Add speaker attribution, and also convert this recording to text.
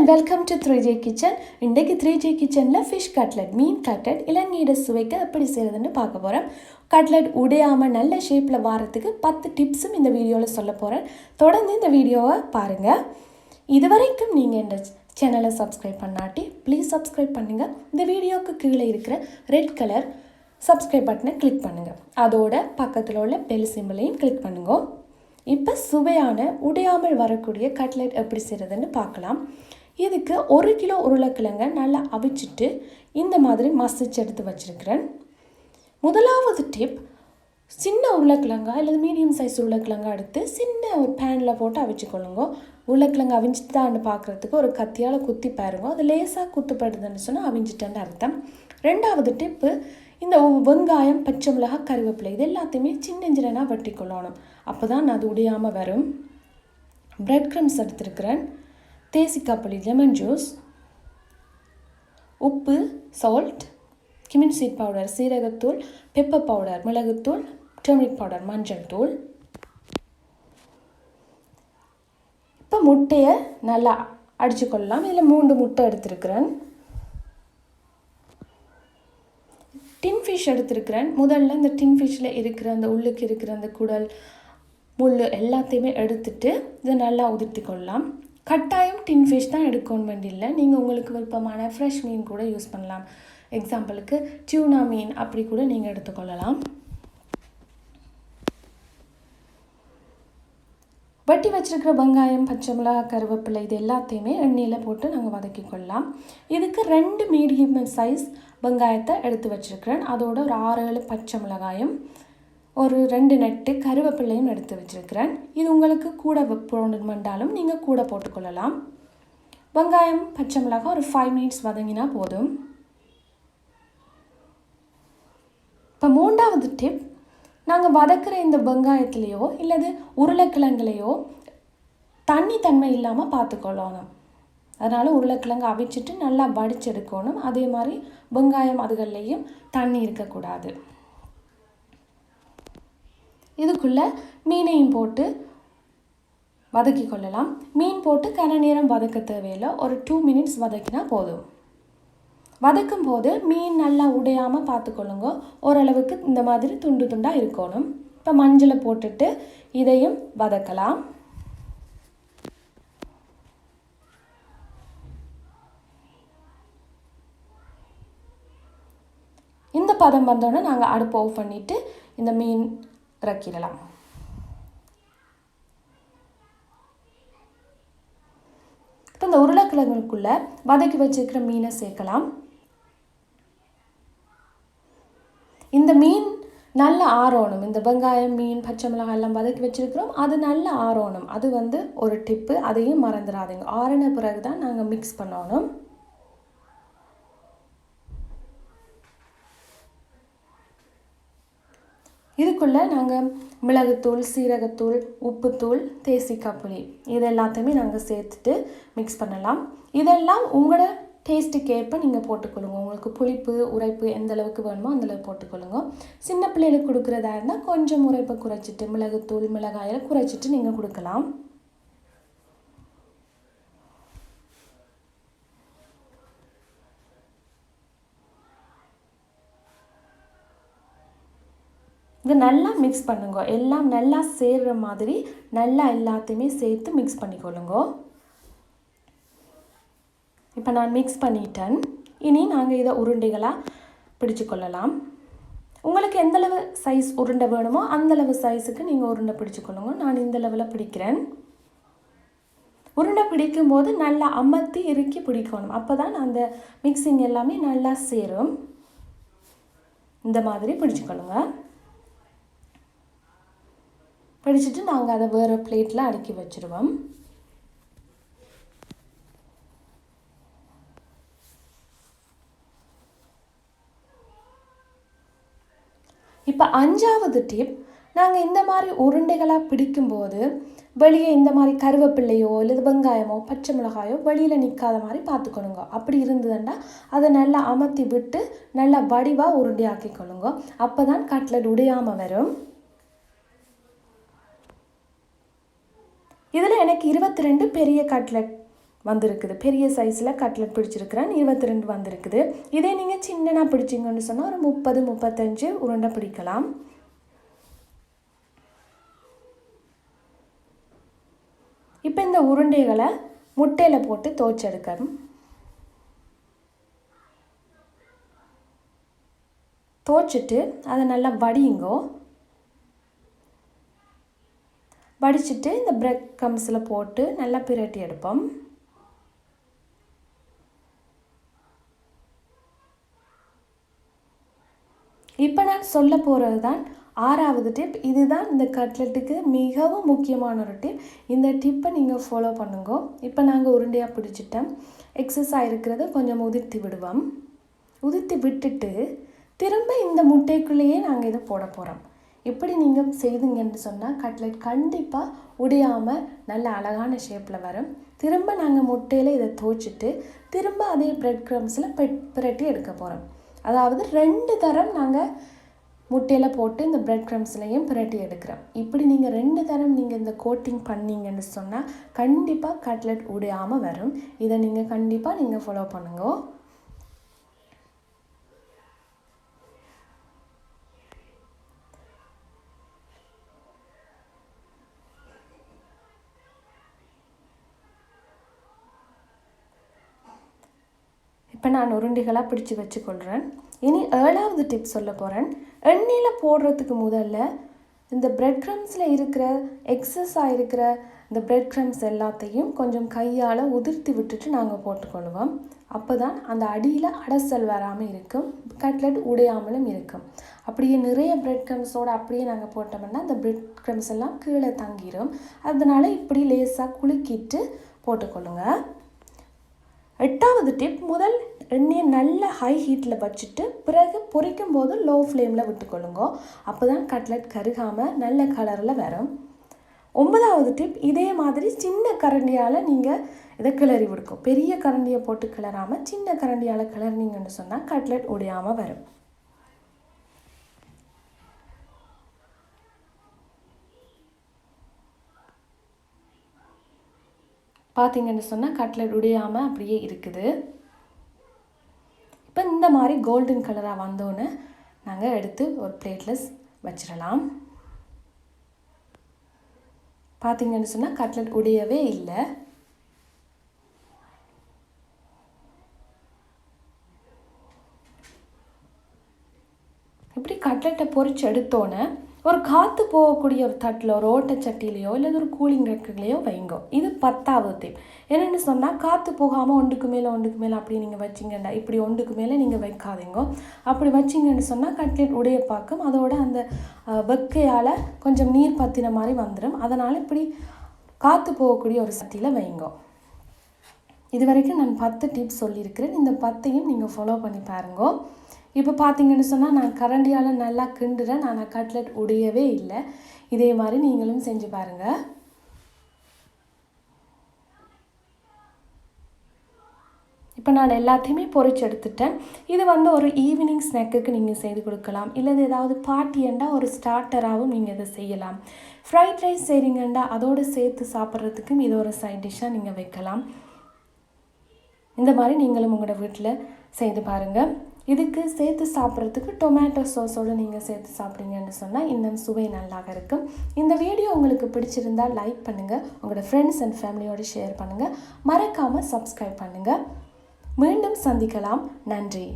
Speaker 1: and welcome to 3J Kitchen. இன்றைக்கு 3J Kitchenல fish cutlet, மீன் cutlet இளநீரை சுவைக்க எப்படி செய்யறதுன்னு பார்க்க போறோம். cutlet உடையாம நல்ல ஷேப்ல வாரத்துக்கு 10 டிப்ஸும் இந்த வீடியோல சொல்ல போறேன். தொடர்ந்து இந்த வீடியோவை பாருங்க. இதுவரைக்கும் நீங்க இந்த சேனலை சப்ஸ்கிரைப் பண்ணாட்டி ப்ளீஸ் சப்ஸ்கிரைப் பண்ணுங்க. இந்த வீடியோக்கு கீழே இருக்கிற ரெட் கலர் சப்ஸ்கிரைப் பட்டனை கிளிக் பண்ணுங்க. அதோட பக்கத்தில் உள்ள பெல் சிம்பிளையும் கிளிக் பண்ணுங்க. இப்போ சுவையான உடையாமல் வரக்கூடிய கட்லெட் எப்படி செய்கிறதுன்னு பார்க்கலாம். இதுக்கு 1 கிலோ உருளைக்கிழங்கை நல்லா அவிச்சிட்டு இந்த மாதிரி மசிச்சு எடுத்து வச்சுருக்கிறேன். முதலாவது டிப், சின்ன உருளைக்கிழங்கா இல்லை மீடியம் சைஸ் உருளைக்கிழங்கா எடுத்து சின்ன ஒரு பேனில் போட்டு அவிச்சுக்கொள்ளுங்க. உருளைக்கிழங்கு அவிஞ்சிட்டு தான் பார்க்குறதுக்கு ஒரு கத்தியால் குத்தி பாருங்க. அது லேசாக குத்துப்படுதுன்னு சொன்னால் அவிஞ்சிட்டேன்னு அர்த்தம். ரெண்டாவது டிப்பு, இந்த வெங்காயம், பச்சை மிளகாய், கருவேப்பிலை இது எல்லாத்தையுமே சின்ன சின்னனாக வெட்டி கொள்ளணும். அப்போ தான் அது உடையாமல் வரும். breadcrumbs எடுத்துருக்கிறேன், தேசிக்காய் புளி, லெமன் ஜூஸ், உப்பு, சால்ட், கிமின் சீட் பவுடர், சீரகத்தூள், பெப்பர் பவுடர், மிளகுத்தூள், டர்மரிக் பவுடர், மஞ்சள் தூள். இப்போ முட்டையை நல்லா அடித்து கொள்ளலாம். இதில் 3 முட்டை எடுத்துருக்கிறேன். டின் ஃபிஷ் எடுத்துருக்கிறேன். முதல்ல இந்த டின் ஃபிஷ்ஷில் இருக்கிற அந்த உள்ளுக்கு இருக்கிற அந்த குடல், முள் எல்லாத்தையுமே எடுத்துட்டு இதை நல்லா உதிர்த்தி கொள்ளலாம். கட்டாயம் டின் ஃபிஷ் தான் எடுக்கணும் வேண்டியில்லை. நீங்கள் உங்களுக்கு விருப்பமான ஃப்ரெஷ் மீன் கூட யூஸ் பண்ணலாம். எக்ஸாம்பிளுக்கு டியூனா மீன் அப்படி கூட நீங்கள் எடுத்துக்கொள்ளலாம். வட்டி வச்சுருக்கிற வெங்காயம், பச்சை மிளகாய், கருவேப்பிலை இது எல்லாத்தையுமே எண்ணெயில் போட்டு நாங்கள் வதக்கி கொள்ளலாம். இதுக்கு 2 மீடியம் சைஸ் வெங்காயத்தை எடுத்து வச்சுருக்கிறேன். அதோட ஒரு 6-7 பச்சை மிளகாயும், ஒரு 2 நெட்டு கருவேப்பிலையும் எடுத்து வச்சுருக்கிறேன். இது உங்களுக்கு கூட போடணுமென்றாலும் நீங்கள் கூட போட்டுக்கொள்ளலாம். வெங்காயம், பச்சை மிளகாய் ஒரு 5 மினிட்ஸ் வதங்கினா போதும். இப்போ 3வது டிப், நாங்கள் வதக்கிற இந்த வெங்காயத்துலேயோ இல்லது உருளைக்கிழங்குலையோ தன்மை இல்லாமல் பார்த்துக்கொள்ளணும். அதனால் உருளைக்கிழங்கு அவிச்சிட்டு நல்லா வடிச்செடுக்கணும். அதே மாதிரி வெங்காயம் அதுகள்லேயும் தண்ணி இருக்கக்கூடாது. இதுக்குள்ளே மீனையும் போட்டு வதக்கி கொள்ளலாம். மீன் போட்டு கன நேரம் வதக்க தேவையில்லை, ஒரு 2 மினிட்ஸ் வதக்கினா போதும். வதக்கும் போது மீன் நல்லா உடையாமல் பார்த்துக்கொள்ளுங்க. ஓரளவுக்கு இந்த மாதிரி துண்டு துண்டாக இருக்கணும். இப்போ மஞ்சளை போட்டுட்டு இதையும் வதக்கலாம். இந்த பதம் வந்தோடனே நாங்கள் அடுப்பு ஆஃப் பண்ணிவிட்டு இந்த மீன் இறக்கிடலாம். இப்போ இந்த உருளைக்கிழங்குக்குள்ளே வதக்கி வச்சுருக்கிற மீனை சேர்க்கலாம். இந்த மீன் நல்லா ஆறணும். இந்த வெங்காயம், மீன், பச்சை மிளகாய் எல்லாம் வதக்கி வச்சுருக்கிறோம், அது நல்லா ஆறணும். அது ஒரு டிப்பு, அதையும் மறந்துடாதீங்க. ஆறின பிறகு தான் நாங்கள் மிக்ஸ் பண்ணணும். இதுக்குள்ளே நாங்கள் மிளகுத்தூள், சீரகத்தூள், உப்புத்தூள், தேசிக்காய் புளி இது எல்லாத்தையுமே நாங்கள் சேர்த்துட்டு மிக்ஸ் பண்ணலாம். இதெல்லாம் உங்களோட டேஸ்ட்டுக்கு ஏற்ப நீங்கள் போட்டுக்கொள்ளுங்க. உங்களுக்கு புளிப்பு, உரைப்பு எந்த அளவுக்கு வேணுமோ அந்தளவுக்கு போட்டுக்கொள்ளுங்க. சின்ன பிள்ளைகளுக்கு கொடுக்குறதா இருந்தால் கொஞ்சம் உரைப்பை குறைச்சிட்டு, மிளகுத்தூள், மிளகாயில் குறைச்சிட்டு நீங்கள் கொடுக்கலாம். இது நல்லா மிக்ஸ் பண்ணுங்க. எல்லாம் நல்லா சேர்கிற மாதிரி நல்லா எல்லாத்தையுமே சேர்த்து மிக்ஸ் பண்ணிக்கொள்ளுங்க. இப்போ நான் மிக்ஸ் பண்ணிட்டேன். இனி நாங்கள் இதை உருண்டைகளாக பிடிச்சு கொள்ளலாம். உங்களுக்கு எந்தளவு சைஸ் உருண்டை வேணுமோ அந்தளவு சைஸுக்கு நீங்கள் உருண்டை பிடிச்சிக்கொள்ளுங்க. நான் இந்த லெவலில் பிடிக்கிறேன். உருண்டை பிடிக்கும்போது நல்லா அமர்த்தி இறுக்கி பிடிக்கணும். அப்போ தான் அந்த மிக்சிங் எல்லாமே நல்லா சேரும். இந்த மாதிரி பிடிச்சிக்கொள்ளுங்க. பிடிச்சிட்டு நாங்கள் அதை வேறு பிளேட்டில் அடுக்கி வச்சுருவோம். இப்போ 5வது டிப், நாங்கள் இந்த மாதிரி உருண்டைகளாக பிடிக்கும்போது வெளியே இந்த மாதிரி கருவேப்பிள்ளையோ இல்லை வெங்காயமோ பச்சை மிளகாயோ வெளியில் நிற்காத மாதிரி பார்த்துக்கொள்ளுங்க. அப்படி இருந்ததுன்னா அதை நல்லா அமர்த்தி விட்டு நல்லா வடிவாக உருண்டையாக்கி கொள்ளுங்க. அப்போ தான் கட்லெட் உடையாமல் வரும். இதில் எனக்கு 22 பெரிய கட்லெட் வந்திருக்குது. பெரிய சைஸில் கட்லெட் பிடிச்சிருக்கிறேன் 22 வந்திருக்குது. இதே நீங்கள் சின்னனா பிடிச்சிங்கன்னு சொன்னால் ஒரு 30-35 உருண்டை பிடிக்கலாம். இப்போ இந்த உருண்டைகளை முட்டையில் போட்டு துவைச்செடுக்கணும். துவைச்சிட்டு அதை நல்லா வடியுங்கோ. வடிச்சிட்டு இந்த பிரெட் க்ரம்ஸில் போட்டு நல்லா பிரட்டி எடுப்போம். இப்போ நான் சொல்ல போகிறது தான் 6வது டிப். இதுதான் இந்த கட்லெட்டுக்கு மிகவும் முக்கியமான ஒரு டிப். இந்த டிப்பை நீங்கள் ஃபாலோ பண்ணுங்க. இப்போ நாங்கள் உருண்டையாக பிடிச்சிட்டோம். எக்ஸஸாக இருக்கிறத கொஞ்சம் உதிர்த்தி விடுவோம். உதிர்த்தி விட்டுட்டு திரும்ப இந்த முட்டைக்குள்ளேயே நாங்கள் இதை போட போகிறோம். இப்படி நீங்கள் செய்தீங்கன்னு சொன்னால் கட்லெட் கண்டிப்பாக உடையாமல் நல்ல அழகான ஷேப்பில் வரும். திரும்ப நாங்கள் முட்டையில் இதை துவைச்சிட்டு திரும்ப அதே பிரெட் க்ரம்ஸில் பிரட்டி எடுக்க போகிறோம். அதாவது 2 தரம் நாங்கள் முட்டையில் போட்டு இந்த பிரெட் க்ரம்ஸ்லையும் பிரட்டி எடுக்கிறோம். இப்படி நீங்கள் 2 தரம் நீங்கள் இந்த கோட்டிங் பண்ணிங்கன்னு சொன்னால் கண்டிப்பாக கட்லெட் உடையாமல் வரும். இதை நீங்கள் கண்டிப்பாக ஃபாலோ பண்ணுங்க. இப்போ நான் உருண்டைகளாக பிடிச்சி வச்சுக்கொள்கிறேன். இனி 7வது டிப் சொல்ல போகிறேன். எண்ணெயில் போடுறதுக்கு முதல்ல இந்த பிரெட் க்ரம்ஸில் இருக்கிற எக்ஸஸாக இருக்கிற இந்த பிரெட் க்ரம்ஸ் எல்லாத்தையும் கொஞ்சம் கையால் உதிர்த்தி விட்டுட்டு நாங்கள் போட்டுக்கொள்வோம். அப்போ தான் அந்த அடியில் அடைசல் வராமல் இருக்கும், கட்லெட் உடையாமலும் இருக்கும். அப்படியே நிறைய பிரெட் க்ரம்ஸோடு அப்படியே நாங்கள் போட்டோம்னா அந்த பிரெட் க்ரம்ஸ் எல்லாம் கீழே தங்கிடும். அதனால் இப்படி லேசாக குலுக்கிட்டு போட்டுக்கொள்ளுங்க. 8வது டிப், முதல் எண்ணெயை நல்ல ஹை ஹீட்டில் வச்சுட்டு பிறகு பொரிக்கும் போது லோ ஃப்ளேமில் விட்டுக்கொள்ளுங்க. அப்போ தான் கட்லெட் கருகாமல் நல்ல கலரில் வரும். 9வது டிப், இதே மாதிரி சின்ன கரண்டியால் நீங்கள் இதை கிளறி விடுக்கும். பெரிய கரண்டியை போட்டு கிளறாமல் சின்ன கரண்டியால் கிளறினீங்கன்னு சொன்னால் கட்லெட் உடையாமல் வரும். பார்த்தீங்கன்னு சொன்னால் கட்லெட் உடையாமல் அப்படியே இருக்குது. இப்போ இந்த மாதிரி கோல்டன் கலராக வந்தோன்னே நாங்கள் எடுத்து ஒரு பிளேட்டில் வச்சிடலாம். பார்த்தீங்கன்னு சொன்னால் கட்லெட் உடையவே இல்லை. இப்படி கட்லெட்டை பொரிச்சு எடுத்தோன்னே ஒரு காற்று போகக்கூடிய ஒரு தட்டில் ஒரு ஓட்டச்சட்டிலையோ இல்லை ஒரு கூலிங் ரேக்குலையோ வைங்கோ. இது 10வது டிப். என்னென்னு சொன்னால் காற்று போகாமல் ஒன்றுக்கு மேலே அப்படி நீங்கள் வச்சிங்கன்னா, இப்படி ஒன்றுக்கு மேலே நீங்கள் வைக்காதீங்க. அப்படி வச்சிங்கன்னு சொன்னால் கட்லெட் உடைய பார்க்கும், அதோட அந்த வெக்கையால் கொஞ்சம் நீர் பற்றின மாதிரி வந்துடும். அதனால் இப்படி காற்று போகக்கூடிய ஒரு சட்டியில் வைங்கோ. இது வரைக்கும் நான் 10 டிப்ஸ் சொல்லியிருக்கிறேன். இந்த 10ஐயும் நீங்கள் ஃபாலோ பண்ணி பாருங்க. இப்போ பார்த்தீங்கன்னு சொன்னால் நான் கரண்டியால் நல்லா கிண்டுறேன், ஆனால் கட்லெட் உடையவே இல்லை. இதே மாதிரி நீங்களும் செஞ்சு பாருங்கள். இப்போ நான் எல்லாத்தையுமே பொரிச்சு எடுத்துட்டேன். இது ஒரு ஈவினிங் ஸ்நாக்குக்கு நீங்கள் செய்து கொடுக்கலாம். இல்லை ஏதாவது பார்ட்டியண்டா ஒரு ஸ்டார்டராகவும் நீங்கள் இதை செய்யலாம். ஃப்ரைட் ரைஸ் செய்கிறீங்கண்டா அதோடு சேர்த்து சாப்பிட்றதுக்கும் இது ஒரு சைட் டிஷ்ஷாக நீங்கள் வைக்கலாம். இந்த மாதிரி நீங்களும் உங்களோட வீட்டில் செய்து பாருங்கள். இதுக்கு சேர்த்து சாப்பிட்றதுக்கு டொமேட்டோ சாஸோடு நீங்கள் சேர்த்து சாப்பிட்டீங்கன்னு சொன்னால் இன்னும் சுவை நல்லாக இருக்கும். இந்த வீடியோ உங்களுக்கு பிடிச்சிருந்தால் லைக் பண்ணுங்கள், உங்களோட ஃப்ரெண்ட்ஸ் அண்ட் ஃபேமிலியோடு ஷேர் பண்ணுங்கள், மறக்காமல் சப்ஸ்கிரைப் பண்ணுங்கள். மீண்டும் சந்திக்கலாம். நன்றி.